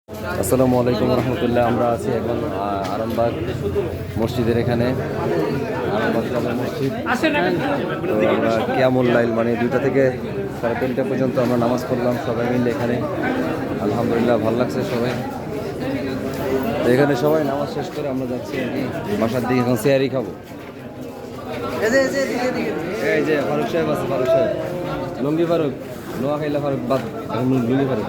আসসালামু আলাইকুম রহমতুল্লাহ। আমরা আছি এখন আরামবাগ মসজিদের এখানে, আরামবাগ জামে মসজিদ। তো আমরা কিয়ামুল লাইল মানে 2টা থেকে 3:30 পর্যন্ত আমরা নামাজ পড়লাম সবাই মিলে এখানে। আলহামদুলিল্লাহ ভালো লাগছে সবাই। তো এখানে সবাই নামাজ শেষ করে আমরা যাচ্ছি আর কি বাসার দিকে। এখন সেয়ারি খাবো। এই যে ফারুক সাহেব আছে, ফারুক সাহেব, লঙ্গি ফারুক, নোয়া খাইলা ফারুক বাদ, এখন লুঙ্গি ফারুক।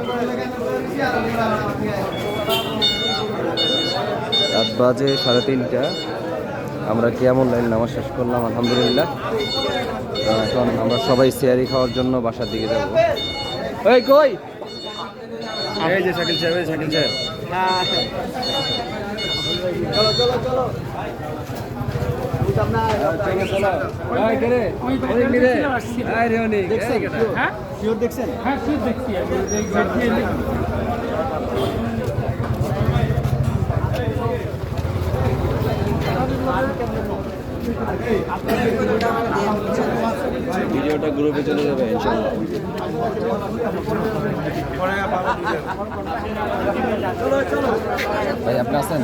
রাত বাজে 3:30। আমরা কিয়ামুল লাইল নামাজ শেষ করলাম আলহামদুলিল্লাহ। এখন আমরা সবাই সেয়ারি খাওয়ার জন্য বাসার দিকে যাব। ওই কই, এই যে শাকিল সাহেব, এই শাকিল সাহেব, চলো চলো চলো ভিডিওটা গ্রুপে চলে যাবে ইনশাআল্লাহ। ভাই আপনি আছেন?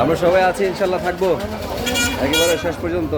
আমরা সবাই আছি ইনশাআল্লাহ, থাকবো একেবারে শেষ পর্যন্ত।